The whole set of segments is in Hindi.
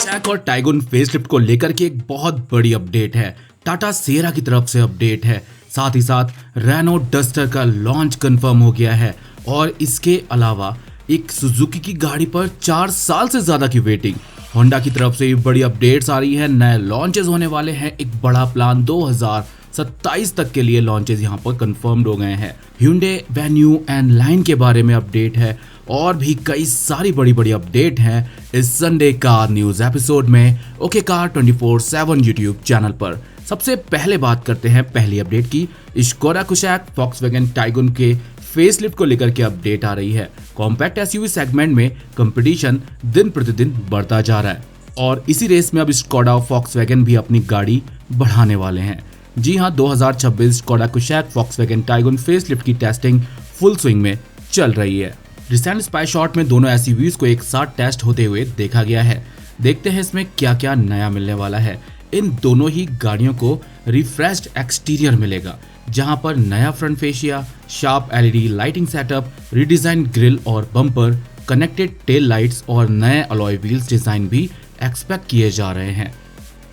कुशैक और टाइगुन फेसलिफ्ट को लेकर के एक बहुत बड़ी अपडेट है। टाटा सिएरा की तरफ से अपडेट है। साथ ही साथ रेनो डस्टर का लॉन्च कंफर्म हो गया है और इसके अलावा एक सुजुकी की गाड़ी पर 4 साल से ज्यादा की वेटिंग। होंडा की तरफ से भी बड़ी अपडेट्स आ रही है, नए लॉन्चेस होने वाले हैं। एक बड़ा प्लान 2027 तक के लिए लॉन्चेस यहाँ पर कंफर्म्ड हो गए हैं। Hyundai वेन्यू एंड लाइन के बारे में अपडेट है और भी कई सारी बड़ी अपडेट हैं इस संडे कार न्यूज एपिसोड में ओके कार 24/7 यूट्यूब चैनल पर। सबसे पहले बात करते हैं पहली अपडेट की। स्कोडा कुशैक वॉक्सवैगन टाइगुन के फेसलिफ्ट को लेकर के अपडेट आ रही है। कॉम्पैक्ट एसयूवी सेगमेंट में कंपटीशन दिन प्रतिदिन बढ़ता जा रहा है और इसी रेस में अब स्कोडा और वॉक्सवैगन भी अपनी गाड़ी बढ़ाने वाले हैं। जी हां, 2026 Skoda Kushaq Volkswagen Tiguan facelift की टेस्टिंग फुल स्विंग में चल रही है। रिसेंट स्पाई शॉट में दोनों एसयूवीज को एक साथ टेस्ट होते हुए देखा गया है। देखते हैं इसमें क्या क्या नया मिलने वाला है। इन दोनों ही गाड़ियों को रिफ्रेश्ड एक्सटीरियर मिलेगा, जहां पर नया front fascia, sharp LED lighting setup, redesign grill और बम्पर, कनेक्टेड टेल लाइट्स और नए अलॉय व्हील्स डिजाइन भी एक्सपेक्ट किए जा रहे हैं।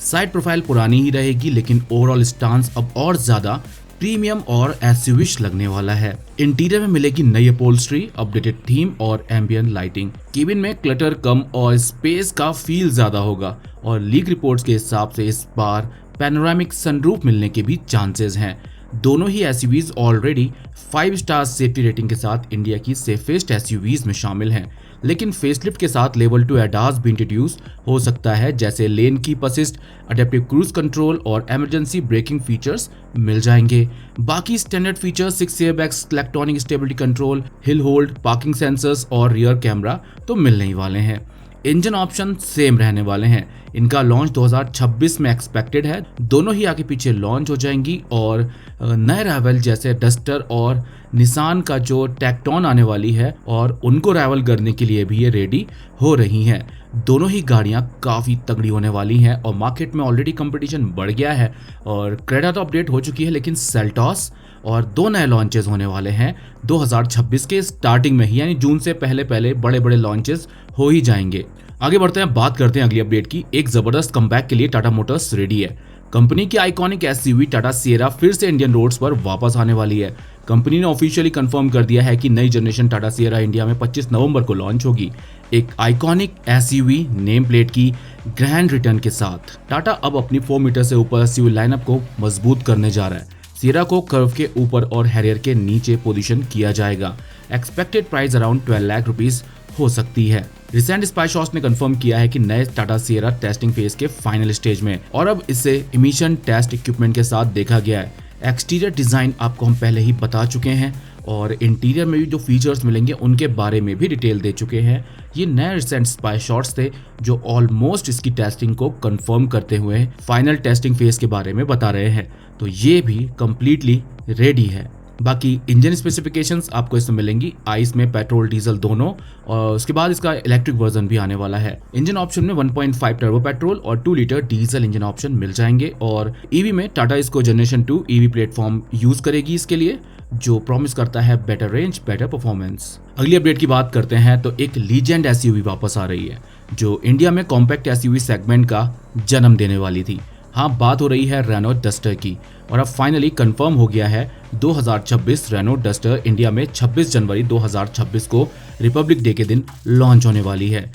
साइड प्रोफाइल पुरानी ही रहेगी, लेकिन ओवरऑल स्टांस अब और ज्यादा प्रीमियम और एसयूविश लगने वाला है। इंटीरियर में मिलेगी नई अपहोल्स्ट्री, अपडेटेड थीम और एम्बियंट लाइटिंग। केबिन में क्लटर कम और स्पेस का फील ज्यादा होगा और लीक रिपोर्ट्स के हिसाब से इस बार पैनोरामिक सनरूफ मिलने के भी चांसेस हैं। दोनों ही SUVs already 5 star safety rating के साथ इंडिया की सेफेस्ट एसयूवीज में शामिल हैं, लेकिन फेसलिफ्ट के साथ लेवल 2 एडास भी इंट्रोड्यूस हो सकता है, जैसे lane keep assist, adaptive cruise control और इमरजेंसी ब्रेकिंग फीचर्स मिल जाएंगे। बाकी standard features 6 airbags, electronic stability control, hill hold, parking sensors और रियर कैमरा तो मिलने ही वाले हैं। इंजन ऑप्शन सेम रहने वाले हैं। इनका लॉन्च 2026 में एक्सपेक्टेड है। दोनों ही आगे पीछे लॉन्च हो जाएंगी और नए राइवल जैसे डस्टर और निसान का जो टैक्टॉन आने वाली है और उनको राइवल करने के लिए भी ये रेडी हो रही हैं। दोनों ही गाड़ियां काफ़ी तगड़ी होने वाली हैं और मार्केट में ऑलरेडी कंपटीशन बढ़ गया है और क्रेडा तो अपडेट हो चुकी है, लेकिन सेल्टॉस और 2 नए लॉन्चेस होने वाले हैं 2026 के स्टार्टिंग में ही, यानी जून से पहले बड़े लॉन्चेस हो ही जाएंगे। आगे बढ़ते हैं, बात करते हैं अगली अपडेट की। एक जबरदस्त कमबैक के लिए टाटा मोटर्स रेडी है। कंपनी की आइकॉनिक एसयूवी टाटा सिएरा फिर से इंडियन रोड्स पर वापस आने वाली है। कंपनी ने ऑफिशियली कंफर्म कर दिया है कि नई जनरेशन टाटा सिएरा इंडिया में 25 नवंबर को लॉन्च होगी। एक आइकॉनिक एसयूवी नेम प्लेट की ग्रैंड रिटर्न के साथ टाटा अब अपनी 4 मीटर से ऊपर एसयूवी लाइनअप को मजबूत करने जा रहा है। सिएरा को कर्व के ऊपर और हैरियर के नीचे पोजीशन किया जाएगा। Expected price around 12 lakh rupees हो सकती है। रिसेंट स्पाई शॉट्स ने कंफर्म किया है कि नए टाटा सिएरा टेस्टिंग फेज के फाइनल स्टेज में और अब इसे इमिशन टेस्ट इक्विपमेंट के साथ देखा गया है। एक्सटीरियर डिजाइन आपको हम पहले ही बता चुके हैं और इंटीरियर में भी जो फीचर्स मिलेंगे उनके बारे में भी डिटेल दे चुके हैं। ये नए रिसेंट स्पाई शॉट्स थे जो ऑलमोस्ट इसकी टेस्टिंग को कंफर्म करते हुए फाइनल टेस्टिंग फेज के बारे में बता रहे हैं, तो ये भी कंप्लीटली रेडी है। बाकी इंजन स्पेसिफिकेशंस आपको इसमें मिलेंगी, आइस में पेट्रोल डीजल दोनों, और उसके बाद इसका इलेक्ट्रिक वर्जन भी आने वाला है। इंजन ऑप्शन में 1.5 टर्बो पेट्रोल और 2 लीटर डीजल इंजन ऑप्शन मिल जाएंगे और ईवी में टाटा इसको जनरेशन 2 ईवी प्लेटफॉर्म यूज करेगी इसके लिए, जो प्रॉमिस करता है बेटर रेंज, बेटर परफॉर्मेंस। अगली अपडेट की बात करते हैं तो एक लीजेंड एसयूवी वापस आ रही है जो इंडिया में कॉम्पैक्ट एसयूवी सेगमेंट का जन्म देने वाली थी। हाँ, बात हो रही है रेनो डस्टर की और अब फाइनली कंफर्म हो गया है 2026 रेनो डस्टर इंडिया में 26 जनवरी 2026 को रिपब्लिक डे के दिन लॉन्च होने वाली है।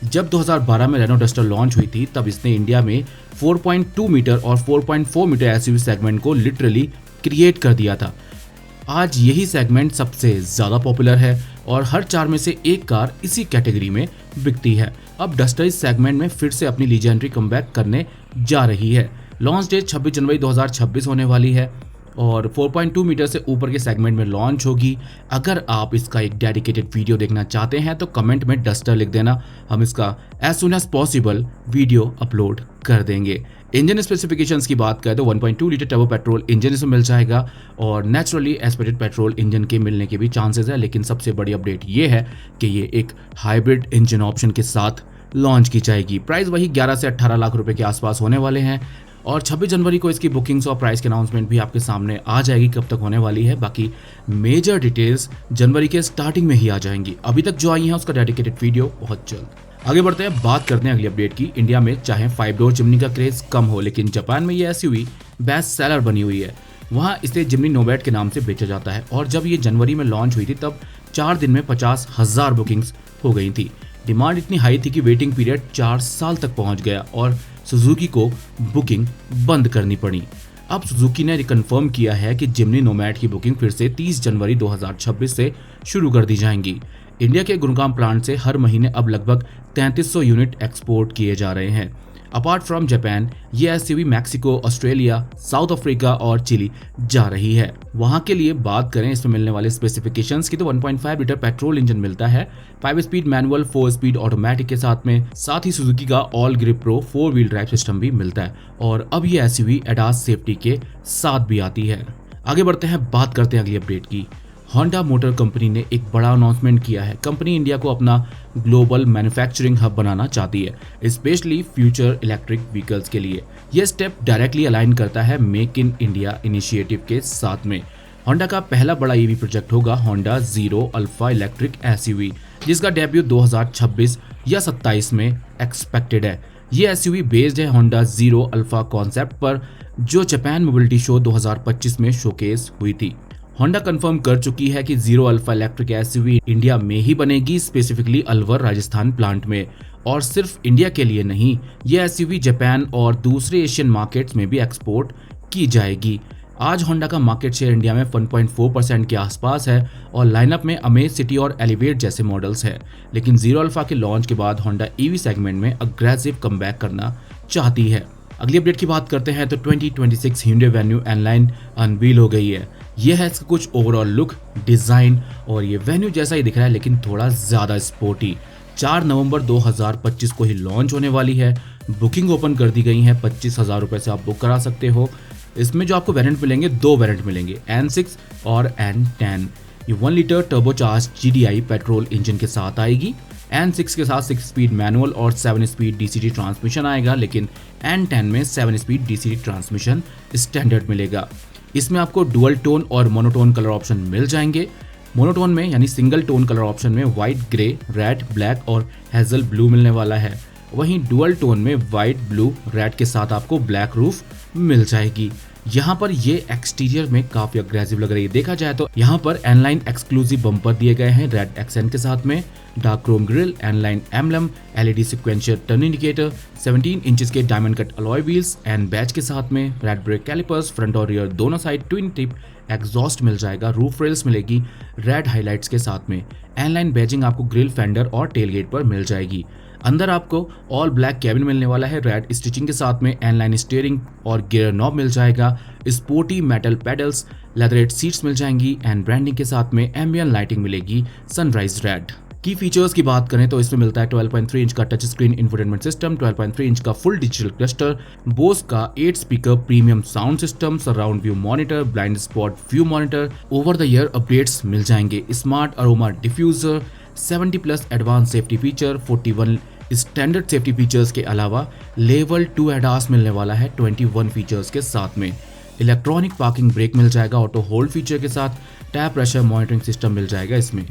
जब 2012 में रेनो डस्टर लॉन्च हुई थी तब इसने इंडिया में 4.2 मीटर और 4.4 मीटर एसयूवी सेगमेंट को लिटरली क्रिएट कर दिया था। आज यही सेगमेंट सबसे ज़्यादा पॉपुलर है और हर 4 में से एक कार इसी कैटेगरी में बिकती है। अब डस्टर इस सेगमेंट में फिर से अपनी लीजेंडरी कमबैक करने जा रही है। लॉन्च डेट 26 जनवरी 2026 होने वाली है और 4.2 मीटर से ऊपर के सेगमेंट में लॉन्च होगी। अगर आप इसका एक डेडिकेटेड वीडियो देखना चाहते हैं तो कमेंट में डस्टर लिख देना, हम इसका as soon as possible video upload कर देंगे। इंजन स्पेसिफिकेशंस की बात करें तो 1.2 लीटर टर्बो पेट्रोल इंजन इसमें मिल जाएगा और नेचुरली एस्पिरेटेड पेट्रोल इंजन के मिलने के भी चांसेस है, लेकिन सबसे बड़ी अपडेट ये है कि ये एक हाइब्रिड इंजन ऑप्शन के साथ लॉन्च की जाएगी। प्राइस वही 11 से 18 लाख रुपए के आसपास होने वाले हैं और 26 जनवरी को इसकी बुकिंग्स और प्राइस की अनाउंसमेंट भी आपके सामने आ जाएगी कब तक होने वाली है। बाकी मेजर डिटेल्स जनवरी के स्टार्टिंग में ही आ जाएंगी। अभी तक जो आई है उसका डेडिकेटेड वीडियो बहुत जल्द आगे बढ़ते हैं, बात करते हैं अगली अपडेट की। इंडिया में चाहे 5 डोर जिमनी का क्रेज कम हो, लेकिन जापान में ये एसयूवी बेस्ट सेलर बनी हुई है। वहाँ इसे जिमनी नोमैड के नाम से बेचा जाता है और जब ये जनवरी में लॉन्च हुई थी तब 4 दिन में 50,000 बुकिंग्स हो गई थी। डिमांड इतनी हाई थी कि वेटिंग पीरियड 4 साल तक पहुंच गया और सुजुकी को बुकिंग बंद करनी पड़ी। अब सुजुकी ने रिकन्फर्म किया है कि जिमनी नोमैड की बुकिंग फिर से 30 जनवरी 2026 से शुरू कर दी जाएंगी। इंडिया के गुरुग्राम प्लांट से हर महीने अब लगभग 3300 यूनिट एक्सपोर्ट किए जा रहे हैं। अपार्ट फ्रॉम जापान, ये SUV Mexico, Australia, south Africa और चिली जा रही है। वहां के लिए बात करें इसमें मिलने वाले स्पेसिफिकेशंस की तो 1.5 लीटर पेट्रोल इंजन मिलता है, 5 स्पीड मैनुअल, 4 स्पीड ऑटोमेटिक के साथ ही सुजुकी का all grip pro 4 wheel drive system भी मिलता है और अब ये एसयूवी एडास सेफ्टी के साथ भी आती है। आगे बढ़ते हैं, बात करते हैं अगली अपडेट की। होंडा मोटर कंपनी ने एक बड़ा अनाउंसमेंट किया है। कंपनी इंडिया को अपना ग्लोबल मैन्युफैक्चरिंग हब बनाना चाहती है, स्पेशली फ्यूचर इलेक्ट्रिक व्हीकल्स के लिए। यह स्टेप डायरेक्टली अलाइन करता है मेक इन इंडिया इनिशिएटिव के साथ में। होंडा का पहला बड़ा ईवी प्रोजेक्ट होगा Honda zero alpha electric SUV, जिसका डेब्यू 2026 या 27 में एक्सपेक्टेड है। ये एसयूवी बेस्ड है होंडा जीरो अल्फा कॉन्सेप्ट पर, जो जापान मोबिलिटी शो 2025 में शोकेस हुई थी। होंडा कंफर्म कर चुकी है कि zero alpha electric SUV India में ही बनेगी, स्पेसिफिकली अलवर राजस्थान प्लांट में। और सिर्फ इंडिया के लिए नहीं, यह एसयूवी जापान और दूसरे एशियन मार्केट्स में भी एक्सपोर्ट की जाएगी। आज होंडा का मार्केट शेयर इंडिया में 1.4% के आसपास है और लाइनअप में अमेज सिटी और एलिवेट जैसे मॉडल्स है। लेकिन जीरो अल्फा के लॉन्च के बाद होंडा ईवी सेगमेंट में अग्रेसिव कमबैक करना चाहती है। अगली अपडेट की बात करते हैं तो 2026 Hyundai Venue N-Line अनवील हो गई है। यह है इसका कुछ ओवरऑल लुक, डिजाइन और ये वेन्यू जैसा ही दिख रहा है लेकिन थोड़ा ज्यादा स्पोर्टी। 4 नवंबर 2025 को ही लॉन्च होने वाली है। बुकिंग ओपन कर दी गई है, 25,000 रुपए से आप बुक करा सकते हो। इसमें जो आपको वेरिएंट मिलेंगे, 2 वेरिएंट मिलेंगे, N6 और N10। ये 1 litre turbocharge GDI petrol engine के साथ आएगी। N6 के साथ 6 स्पीड मैनुअल और 7 स्पीड DCT ट्रांसमिशन आएगा, लेकिन N10 में 7 स्पीड DCT ट्रांसमिशन स्टैंडर्ड मिलेगा। इसमें आपको डुअल टोन और मोनोटोन कलर ऑप्शन मिल जाएंगे। मोनोटोन में यानी सिंगल टोन कलर ऑप्शन में व्हाइट, ग्रे, रेड, ब्लैक और हेजल ब्लू मिलने वाला है। वहीं डुअल टोन में व्हाइट, ब्लू, रेड के साथ आपको ब्लैक रूफ मिल जाएगी। यहाँ पर ये एक्सटीरियर में काफी अग्रेसिव लग रही है। देखा जाए तो यहाँ पर N-Line एक्सक्लूसिव बम्पर दिए गए हैं रेड एक्सेंट के साथ में, dark chrome grille, N-Line emblem, LED sequential turn indicator, 17 inches के diamond cut alloy wheels and badge के साथ में, रेड ब्रेक कैलिपर्स, फ्रंट और रियर दोनों साइड ट्विन टिप एग्जॉस्ट मिल जाएगा, रूफ रेल्स मिलेगी रेड हाइलाइट्स के साथ में। N-Line बैजिंग आपको ग्रिल, फेंडर और टेलगेट पर मिल जाएगी। अंदर आपको ऑल ब्लैक कैबिन मिलने वाला है रेड स्टिचिंग के साथ में। N-Line स्टीयरिंग और गियर नॉब मिल जाएगा, sporty metal pedals, leatherette seats मिल जाएंगी एंड ब्रांडिंग के साथ में एम्बियंट लाइटिंग मिलेगी सनराइज रेड। की फीचर्स की बात करें तो इसमें मिलता है 12.3 इंच का touch screen infotainment system, 12.3 inch का फुल डिजिटल क्लस्टर, बोस का 8 speaker premium sound system, surround view monitor, blind spot view monitor, over the air updates मिल जाएंगे, smart aroma diffuser, 70+ advance safety feature, 41 standard safety features के अलावा लेवल 2 एडास मिलने वाला है 21 फीचर्स के साथ में। इलेक्ट्रॉनिक पार्किंग ब्रेक मिल जाएगा ऑटो होल्ड फीचर के साथ, टायर प्रेशर मॉनिटरिंग सिस्टम मिल जाएगा इसमें।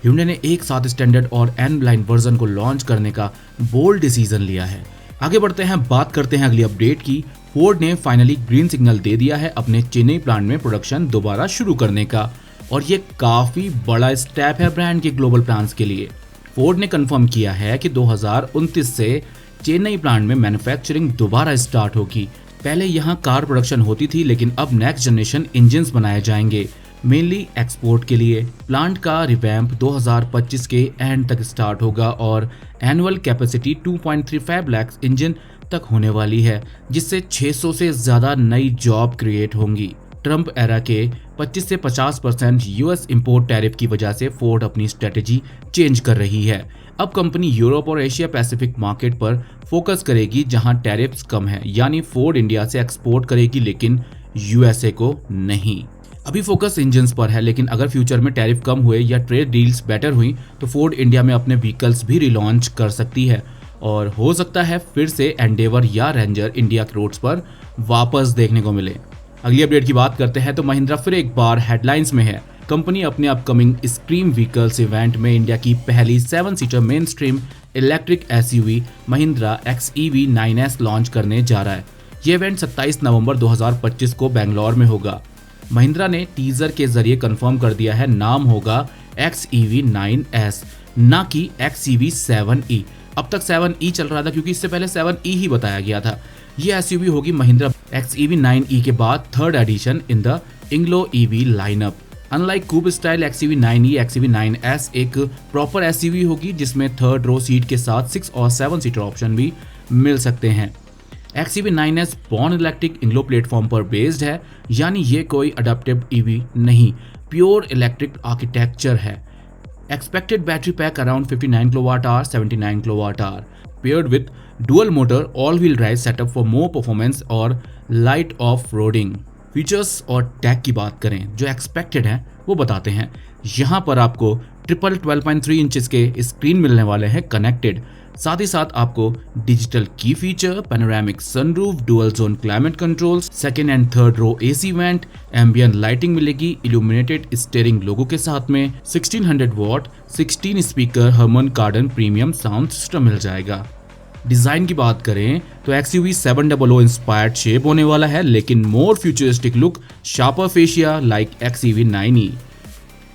Hyundai ने एक साथ स्टैंडर्ड और N-Line वर्जन को लॉन्च करने का बोल्ड डिसीजन लिया है। आगे बढ़ते हैं, बात करते हैं अगली अपडेट की। फोर्ड ने फाइनली ग्रीन सिग्नल दे दिया है अपने चेन्नई प्लांट में प्रोडक्शन दोबारा शुरू करने का और ये काफी बड़ा स्टेप है ब्रांड के ग्लोबल प्लान्स के लिए। फोर्ड ने कंफर्म किया है कि 2029 से चेन्नई प्लांट में मैन्युफैक्चरिंग दोबारा स्टार्ट होगी। पहले यहाँ कार प्रोडक्शन होती थी, लेकिन अब नेक्स्ट जनरेशन इंजन्स बनाए जाएंगे, मेनली एक्सपोर्ट के लिए। प्लांट का रिवैम्प 2025 के एंड तक स्टार्ट होगा और एनुअल कैपेसिटी 2.35 लाख इंजन तक होने वाली है, जिससे 600 से ज्यादा नई जॉब क्रिएट होंगी। ट्रंप एरा के 25 से 50% यूएस इंपोर्ट टैरिफ की वजह से फोर्ड अपनी स्ट्रेटेजी चेंज कर रही है। अब कंपनी यूरोप और एशिया पैसिफिक मार्केट पर फोकस करेगी जहां टैरिफ्स कम है, यानी फोर्ड इंडिया से एक्सपोर्ट करेगी लेकिन यूएसए को नहीं। अभी फोकस इंजन्स पर है, लेकिन अगर फ्यूचर में टैरिफ कम हुए या ट्रेड डील्स बेटर हुई तो फोर्ड इंडिया में अपने व्हीकल्स भी रिलॉन्च कर सकती है और हो सकता है फिर से एंडेवर या रेंजर इंडिया के रोड्स पर वापस देखने को मिले। अगली अपडेट की बात करते हैं तो महिंद्रा फिर एक बार हेडलाइंस में है। कंपनी अपने अपकमिंग स्क्रीम व्हीकल्स इवेंट में इंडिया की पहली 7 seater main stream electric SUV Mahindra XEV 9S launch करने जा रहा है। ये इवेंट 27 नवंबर 2025 को बेंगलोर में होगा। महिंद्रा ने टीजर के जरिए कंफर्म कर दिया है, नाम होगा XEV 9S, ना कि XEV 7E। अब तक 7E चल रहा था क्योंकि इससे पहले 7E ही बताया गया था। ये एसयूवी होगी महिंद्रा XEV 9E के बाद third edition in the INGLO EV lineup. Unlike coupe style XEV 9E, XEV 9S एक प्रॉपर एसयूवी होगी जिसमें थर्ड रो सीट के साथ 6 और 7 सीटर ऑप्शन भी मिल सकते हैं। XEV 9S born electric INGLO platform पर बेस्ड है, यानी ये कोई अडेप्टिव EV नहीं, प्योर इलेक्ट्रिक आर्किटेक्चर है। Expected battery pack around 59 kWh, 79 kWh, paired with dual motor all-wheel drive setup for more performance और light off-roading। फीचर्स और टैग की बात करें जो एक्सपेक्टेड हैं वो बताते हैं। यहाँ पर आपको ट्रिपल 12.3 इंचेस के स्क्रीन मिलने वाले हैं कनेक्टेड, साथ ही साथ आपको डिजिटल की feature, panoramic sunroof, dual zone climate control, second and third row AC vent, ambient lighting मिलेगी, इल्यूमिनेटेड स्टीयरिंग लोगो के साथ में 1600 watt 16 speaker Harman Kardon premium sound system मिल जाएगा। डिजाइन की बात करें तो XUV 700 इंस्पायर्ड शेप होने वाला है, लेकिन more futuristic look, sharper fascia like XEV 9E।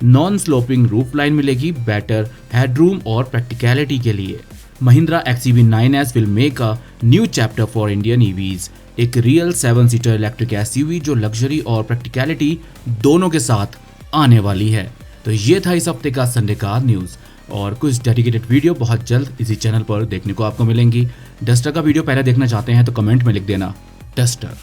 Non sloping roof line मिलेगी, बेटर हेडरूम और प्रैक्टिकलिटी के लिए। Mahindra XEV 9S will make a new chapter for Indian EVs, एक रियल 7 सीटर इलेक्ट्रिक एसयूवी जो लग्जरी और प्रैक्टिकलिटी दोनों के साथ आने वाली है। तो ये था इस हफ्ते का संडे कार न्यूज़, और कुछ डेडिकेटेड वीडियो बहुत जल्द इसी चैनल पर देखने को आपको मिलेंगी। डस्टर का वीडियो पहले देखना चाहते हैं तो कमेंट में लिख देना डस्टर।